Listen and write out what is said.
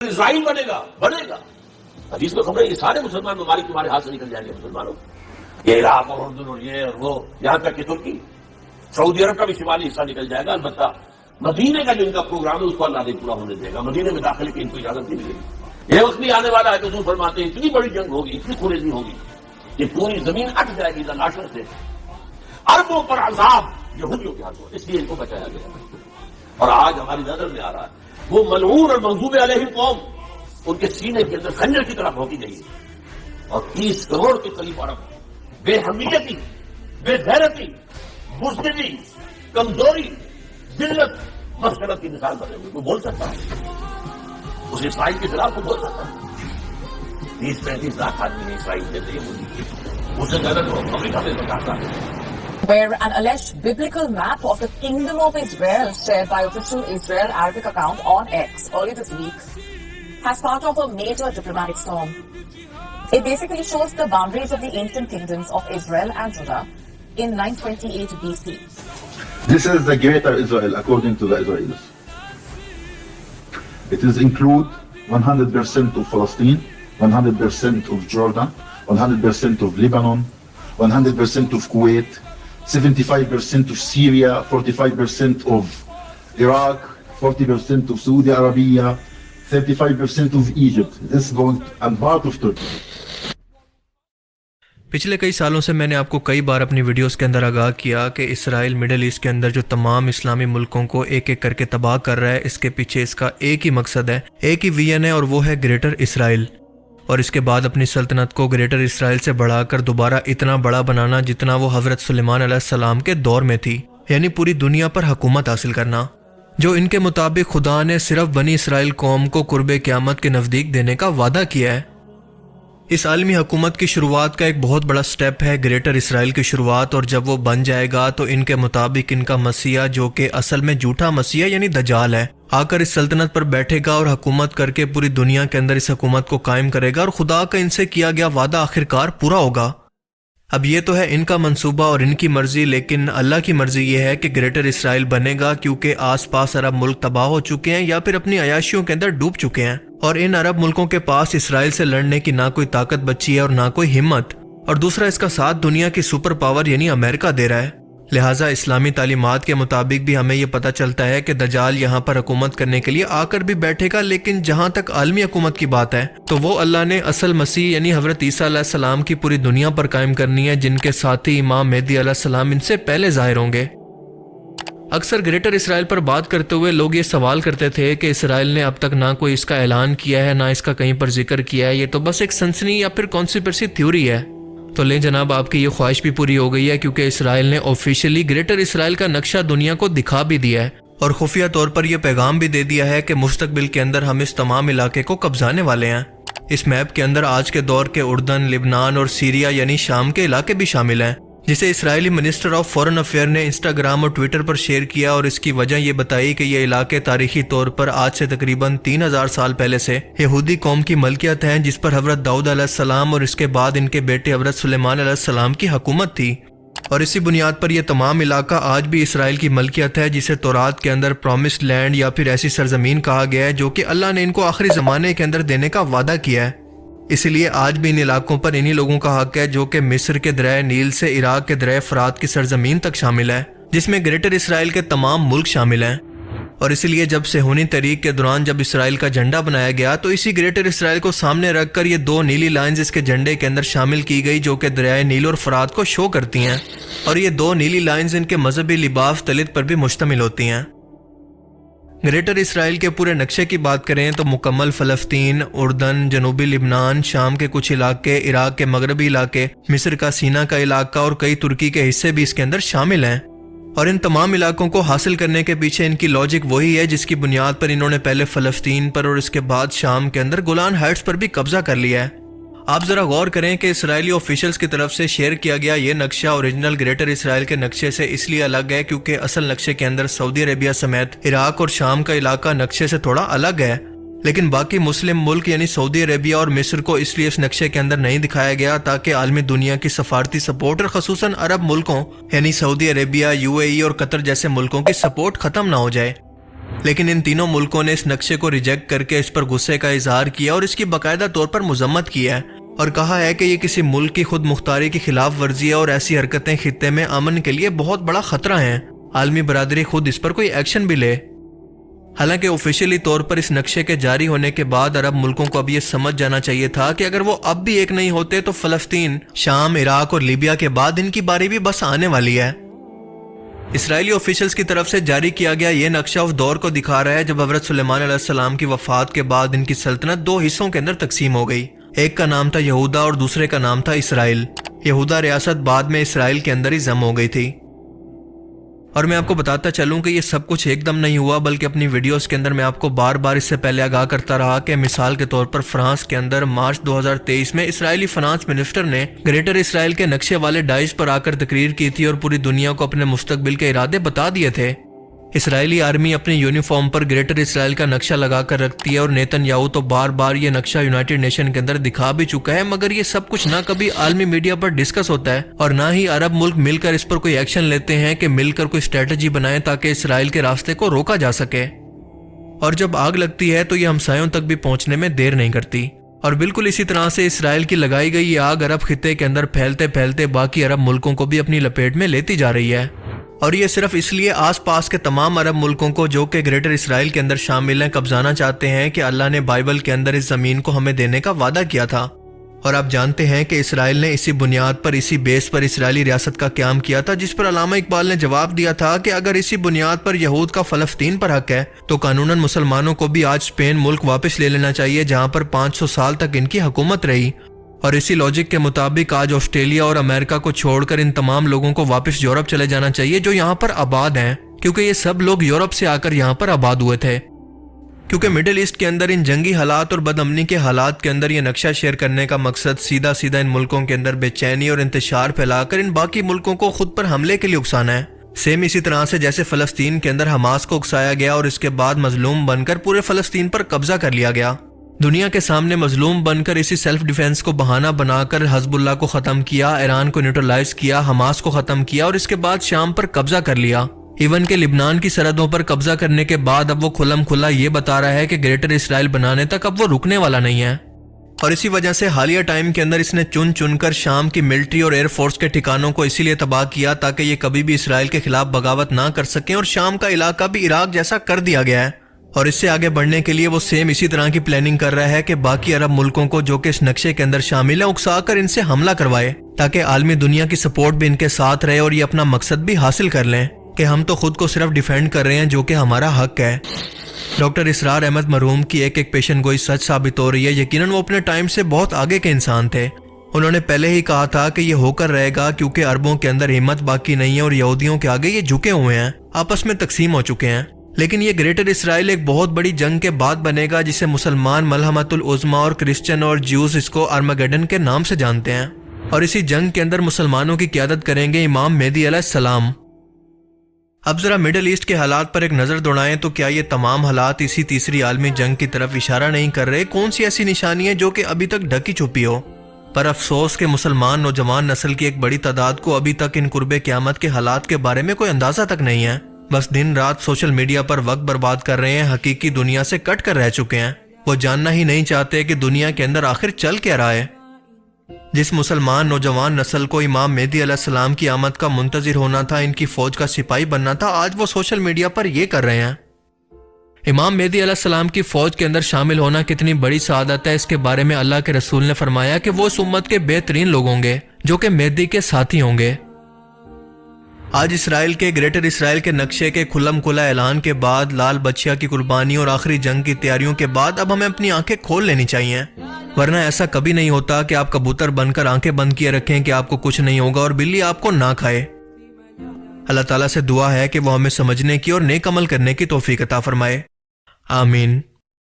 اسرائیل بنے گا. حدیث میں خبر ہے یہ سارے مسلمان ممالک تمہارے ہاتھ سے نکل جائیں گے مسلمانوں. یہ عراق اور اردن اور یہ اور وہ یہاں تک کہ ترکی, سعودی عرب کا بھی شمالی حصہ نکل جائے گا. البتہ مدینے کا جو ان کا پروگرام ہے اس کو اللہ نہیں پورا ہونے دے گا. مدینے میں داخلے کی ان کو اجازت نہیں ملے گی. یہ وقت بھی آنے والا ہے. تو حضور فرماتے ہیں اتنی بڑی جنگ ہوگی, اتنی خونریزی ہوگی کہ پوری زمین اٹ جائے گی لاشوں سے. اربوں پر عذاب یہودیوں کے ہاتھوں, اس لیے ان کو بچایا گیا. اور آج ہماری نظر میں آ رہا ہے وہ ملعون اور مغضوب علیہ قوم ان کے سینے کے اندر خنجر کی طرح ہوتی گئی. اور 30 کروڑ کے قریب عرب بے حمیتی, بے غیرتی, بزدلی, کمزوری, ذلت, مسکرت کی مثال بنے ہوئے. کوئی بول سکتا ہے اس اسرائیل کے خلاف کو بول سکتا ہے؟ 30-35 لاکھ آدمی اسرائیل کے تھے, اس سے زیادہ تو امریکہ میں بتاتا ہے. Where an alleged biblical map of the Kingdom of Israel shared by official Israel Arabic account on X early this week has sparked off a major diplomatic storm. It basically shows the boundaries of the ancient kingdoms of Israel and Judah in 928 BC. This is the greater Israel according to the Israelis. It is include 100% of Palestine, 100% of Jordan, 100% of Lebanon, 100% of Kuwait, 75% of Syria, 45% of Iraq, 40% of Saudi Arabia, 35% of Egypt. This is going and part of Turkey. پچھلے کئی سالوں سے میں نے آپ کو کئی بار اپنی ویڈیوز کے اندر آگاہ کیا کہ اسرائیل مڈل ایسٹ کے اندر جو تمام اسلامی ملکوں کو ایک ایک کر کے تباہ کر رہا ہے, اس کے پیچھے اس کا ایک ہی مقصد ہے, ایک ہی ویژن ہے, اور وہ ہے گریٹر اسرائیل. اور اس کے بعد اپنی سلطنت کو گریٹر اسرائیل سے بڑھا کر دوبارہ اتنا بڑا بنانا جتنا وہ حضرت سلیمان علیہ السلام کے دور میں تھی, یعنی پوری دنیا پر حکومت حاصل کرنا, جو ان کے مطابق خدا نے صرف بنی اسرائیل قوم کو قرب قیامت کے نزدیک دینے کا وعدہ کیا ہے. اس عالمی حکومت کی شروعات کا ایک بہت بڑا سٹیپ ہے گریٹر اسرائیل کی شروعات, اور جب وہ بن جائے گا تو ان کے مطابق ان کا مسیح, جو کہ اصل میں جھوٹا مسیح یعنی دجال ہے, آ کر اس سلطنت پر بیٹھے گا اور حکومت کر کے پوری دنیا کے اندر اس حکومت کو قائم کرے گا, اور خدا کا ان سے کیا گیا وعدہ آخرکار پورا ہوگا. اب یہ تو ہے ان کا منصوبہ اور ان کی مرضی, لیکن اللہ کی مرضی یہ ہے کہ گریٹر اسرائیل بنے گا, کیونکہ آس پاس عرب ملک تباہ ہو چکے ہیں یا پھر اپنی عیاشیوں کے اندر ڈوب چکے ہیں, اور ان عرب ملکوں کے پاس اسرائیل سے لڑنے کی نہ کوئی طاقت بچی ہے اور نہ کوئی ہمت, اور دوسرا اس کا ساتھ دنیا کی سپر پاور یعنی امریکہ دے رہا ہے. لہٰذا اسلامی تعلیمات کے مطابق بھی ہمیں یہ پتہ چلتا ہے کہ دجال یہاں پر حکومت کرنے کے لیے آ کر بھی بیٹھے گا, لیکن جہاں تک عالمی حکومت کی بات ہے تو وہ اللہ نے اصل مسیح یعنی حضرت عیسیٰ علیہ السلام کی پوری دنیا پر قائم کرنی ہے, جن کے ساتھی امام مہدی علیہ السلام ان سے پہلے ظاہر ہوں گے. اکثر گریٹر اسرائیل پر بات کرتے ہوئے لوگ یہ سوال کرتے تھے کہ اسرائیل نے اب تک نہ کوئی اس کا اعلان کیا ہے, نہ اس کا کہیں پر ذکر کیا ہے, یہ تو بس ایک سنسنی یا پھر کانسپریسی تھیوری ہے. تو لیں جناب, آپ کی یہ خواہش بھی پوری ہو گئی ہے, کیونکہ اسرائیل نے آفیشیلی گریٹر اسرائیل کا نقشہ دنیا کو دکھا بھی دیا ہے, اور خفیہ طور پر یہ پیغام بھی دے دیا ہے کہ مستقبل کے اندر ہم اس تمام علاقے کو قبضانے والے ہیں. اس میپ کے اندر آج کے دور کے اردن, لبنان اور سیریا یعنی شام کے علاقے بھی شامل ہیں, جسے اسرائیلی منسٹر آف فورن افیئر نے انسٹاگرام اور ٹویٹر پر شیئر کیا, اور اس کی وجہ یہ بتائی کہ یہ علاقے تاریخی طور پر آج سے تقریباً 3000 سال پہلے سے یہودی قوم کی ملکیت ہیں, جس پر حضرت داؤد علیہ السلام اور اس کے بعد ان کے بیٹے حضرت سلیمان علیہ السلام کی حکومت تھی. اور اسی بنیاد پر یہ تمام علاقہ آج بھی اسرائیل کی ملکیت ہے, جسے تورات کے اندر پرومسڈ لینڈ یا پھر ایسی سرزمین کہا گیا ہے جو کہ اللہ نے ان کو آخری زمانے کے اندر دینے کا وعدہ کیا ہے. اسی لیے آج بھی ان علاقوں پر انہی لوگوں کا حق ہے جو کہ مصر کے دریائے نیل سے عراق کے دریائے فرات کی سرزمین تک شامل ہے, جس میں گریٹر اسرائیل کے تمام ملک شامل ہیں. اور اسی لیے جب صہیونی تحریک کے دوران جب اسرائیل کا جھنڈا بنایا گیا تو اسی گریٹر اسرائیل کو سامنے رکھ کر یہ 2 نیلی لائنز اس کے جھنڈے کے اندر شامل کی گئی, جو کہ دریائے نیل اور فرات کو شو کرتی ہیں, اور یہ 2 نیلی لائنز ان کے مذہبی لباس تلت پر بھی مشتمل ہوتی ہیں. گریٹر اسرائیل کے پورے نقشے کی بات کریں تو مکمل فلسطین, اردن, جنوبی لبنان, شام کے کچھ علاقے, عراق کے مغربی علاقے, مصر کا سینا کا علاقہ اور کئی ترکی کے حصے بھی اس کے اندر شامل ہیں. اور ان تمام علاقوں کو حاصل کرنے کے پیچھے ان کی لاجک وہی ہے جس کی بنیاد پر انہوں نے پہلے فلسطین پر اور اس کے بعد شام کے اندر گولان ہائٹس پر بھی قبضہ کر لیا ہے. آپ ذرا غور کریں کہ اسرائیلی آفیشلز کی طرف سے شیئر کیا گیا یہ نقشہ اوریجنل گریٹر اسرائیل کے نقشے سے اس لیے الگ ہے کیونکہ اصل نقشے کے اندر سعودی عربیہ سمیت عراق اور شام کا علاقہ نقشے سے تھوڑا الگ ہے, لیکن باقی مسلم ملک یعنی سعودی عربیہ اور مصر کو اس لیے اس نقشے کے اندر نہیں دکھایا گیا تاکہ عالمی دنیا کی سفارتی سپورٹ اور خصوصاً عرب ملکوں یعنی سعودی عربیہ, UAE اور قطر جیسے ملکوں کی سپورٹ ختم نہ ہو جائے. لیکن ان تینوں ملکوں نے اس نقشے کو ریجیکٹ کر کے اس پر غصے کا اظہار کیا اور اس کی باقاعدہ طور پر مذمت کی ہے اور کہا ہے کہ یہ کسی ملک کی خود مختاری کی خلاف ورزی ہے اور ایسی حرکتیں خطے میں امن کے لیے بہت بڑا خطرہ ہیں. عالمی برادری خود اس پر کوئی ایکشن بھی لے. حالانکہ آفیشیلی طور پر اس نقشے کے جاری ہونے کے بعد عرب ملکوں کو اب یہ سمجھ جانا چاہیے تھا کہ اگر وہ اب بھی ایک نہیں ہوتے تو فلسطین، شام، عراق اور لیبیا کے بعد ان کی باری بھی بس آنے والی ہے. اسرائیلی آفیشلز کی طرف سے جاری کیا گیا یہ نقشہ اس دور کو دکھا رہا ہے جب حضرت سلیمان علیہ السلام کی وفات کے بعد ان کی سلطنت دو حصوں کے اندر تقسیم ہو گئی. ایک کا نام تھا یہودا اور دوسرے کا نام تھا اسرائیل. یہودا ریاست بعد میں اسرائیل کے اندر ہی ضم ہو گئی تھی. اور میں آپ کو بتاتا چلوں کہ یہ سب کچھ ایک دم نہیں ہوا، بلکہ اپنی ویڈیوز کے اندر میں آپ کو بار بار اس سے پہلے آگاہ کرتا رہا کہ مثال کے طور پر فرانس کے اندر مارچ 2023 میں اسرائیلی فنانس منسٹر نے گریٹر اسرائیل کے نقشے والے ڈائش پر آ کر تقریر کی تھی اور پوری دنیا کو اپنے مستقبل کے ارادے بتا دیے تھے. اسرائیلی آرمی اپنی یونیفارم پر گریٹر اسرائیل کا نقشہ لگا کر رکھتی ہے اور نیتن یاہو تو بار بار یہ نقشہ یونائٹڈ نیشن کے اندر دکھا بھی چکا ہے، مگر یہ سب کچھ نہ کبھی عالمی میڈیا پر ڈسکس ہوتا ہے اور نہ ہی عرب ملک مل کر اس پر کوئی ایکشن لیتے ہیں کہ مل کر کوئی اسٹریٹجی بنائیں تاکہ اسرائیل کے راستے کو روکا جا سکے. اور جب آگ لگتی ہے تو یہ ہمسایوں تک بھی پہنچنے میں دیر نہیں کرتی. اور بالکل اسی طرح سے اسرائیل کی لگائی گئی یہ آگ عرب خطے کے اندر پھیلتے پھیلتے باقی عرب ملکوں کو بھی اپنی لپیٹ میں لیتی جا رہی ہے. اور یہ صرف اس لیے آس پاس کے تمام عرب ملکوں کو جو کہ گریٹر اسرائیل کے اندر شامل ہیں قبضانا چاہتے ہیں کہ اللہ نے بائبل کے اندر اس زمین کو ہمیں دینے کا وعدہ کیا تھا. اور آپ جانتے ہیں کہ اسرائیل نے اسی بنیاد پر، اسی بیس پر اسرائیلی ریاست کا قیام کیا تھا، جس پر علامہ اقبال نے جواب دیا تھا کہ اگر اسی بنیاد پر یہود کا فلسطین پر حق ہے تو قانوناً مسلمانوں کو بھی آج اسپین ملک واپس لے لینا چاہیے جہاں پر 500 سال تک ان کی حکومت رہی. اور اسی لاجک کے مطابق آج آسٹریلیا اور امریکہ کو چھوڑ کر ان تمام لوگوں کو واپس یورپ چلے جانا چاہیے جو یہاں پر آباد ہیں، کیونکہ یہ سب لوگ یورپ سے آ کر یہاں پر آباد ہوئے تھے. کیونکہ مڈل ایسٹ کے اندر ان جنگی حالات اور بد امنی کے حالات کے اندر یہ نقشہ شیئر کرنے کا مقصد سیدھا سیدھا ان ملکوں کے اندر بے چینی اور انتشار پھیلا کر ان باقی ملکوں کو خود پر حملے کے لیے اکسانا ہے. سیم اسی طرح سے جیسے فلسطین کے اندر حماس کو اکسایا گیا اور اس کے بعد مظلوم بن کر پورے فلسطین پر قبضہ کر لیا گیا. دنیا کے سامنے مظلوم بن کر اسی سیلف ڈیفنس کو بہانہ بنا کر حزب اللہ کو ختم کیا، ایران کو نیوٹرلائز کیا، حماس کو ختم کیا اور اس کے بعد شام پر قبضہ کر لیا. ایون کہ لبنان کی سرحدوں پر قبضہ کرنے کے بعد اب وہ کھلم کھلا یہ بتا رہا ہے کہ گریٹر اسرائیل بنانے تک اب وہ رکنے والا نہیں ہے. اور اسی وجہ سے حالیہ ٹائم کے اندر اس نے چن چن کر شام کی ملٹری اور ایئر فورس کے ٹھکانوں کو اسی لیے تباہ کیا تاکہ یہ کبھی بھی اسرائیل کے خلاف بغاوت نہ کر سکیں، اور شام کا علاقہ بھی عراق جیسا کر دیا گیا ہے. اور اس سے آگے بڑھنے کے لیے وہ سیم اسی طرح کی پلاننگ کر رہا ہے کہ باقی عرب ملکوں کو جو کہ اس نقشے کے اندر شامل ہیں اکسا کر ان سے حملہ کروائے تاکہ عالمی دنیا کی سپورٹ بھی ان کے ساتھ رہے اور یہ اپنا مقصد بھی حاصل کر لیں کہ ہم تو خود کو صرف ڈیفینڈ کر رہے ہیں جو کہ ہمارا حق ہے. ڈاکٹر اسرار احمد مرحوم کی ایک ایک پیشن گوئی سچ ثابت ہو رہی ہے. یقیناً وہ اپنے ٹائم سے بہت آگے کے انسان تھے. انہوں نے پہلے ہی کہا تھا کہ یہ ہو کر رہے گا کیونکہ عربوں کے اندر ہمت باقی نہیں ہے اور یہودیوں کے آگے یہ جھکے ہوئے ہیں، آپس میں تقسیم ہو چکے ہیں. لیکن یہ گریٹر اسرائیل ایک بہت بڑی جنگ کے بعد بنے گا جسے مسلمان ملحمت العظما اور کرسچن اور جیوز اس کو آرمگیڈن کے نام سے جانتے ہیں. اور اسی جنگ کے اندر مسلمانوں کی قیادت کریں گے امام مہدی علیہ السلام. اب ذرا مڈل ایسٹ کے حالات پر ایک نظر دوڑائیں تو کیا یہ تمام حالات اسی تیسری عالمی جنگ کی طرف اشارہ نہیں کر رہے؟ کون سی ایسی نشانی ہے جو کہ ابھی تک ڈھکی چھپی ہو؟ پر افسوس کہ مسلمان نوجوان نسل کی ایک بڑی تعداد کو ابھی تک ان قرب قیامت کے حالات کے بارے میں کوئی اندازہ تک نہیں ہے. بس دن رات سوشل میڈیا پر وقت برباد کر رہے ہیں، حقیقی دنیا سے کٹ کر رہ چکے ہیں. وہ جاننا ہی نہیں چاہتے کہ دنیا کے اندر آخر چل کیا رہا ہے. جس مسلمان نوجوان نسل کو امام مہدی علیہ السلام کی آمد کا منتظر ہونا تھا، ان کی فوج کا سپاہی بننا تھا، آج وہ سوشل میڈیا پر یہ کر رہے ہیں. امام مہدی علیہ السلام کی فوج کے اندر شامل ہونا کتنی بڑی سعادت ہے، اس کے بارے میں اللہ کے رسول نے فرمایا کہ وہ اس امت کے بہترین لوگ ہوں گے جو کہ مہدی کے ساتھی ہوں گے. آج اسرائیل کے گریٹر اسرائیل کے نقشے کے کھلم کھلا اعلان کے بعد، لال بچیا کی قربانی اور آخری جنگ کی تیاریوں کے بعد اب ہمیں اپنی آنکھیں کھول لینی چاہیے، ورنہ ایسا کبھی نہیں ہوتا کہ آپ کبوتر بن کر آنکھیں بند کیے رکھیں کہ آپ کو کچھ نہیں ہوگا اور بلی آپ کو نہ کھائے. اللہ تعالیٰ سے دعا ہے کہ وہ ہمیں سمجھنے کی اور نیک عمل کرنے کی توفیق عطا فرمائے. آمین.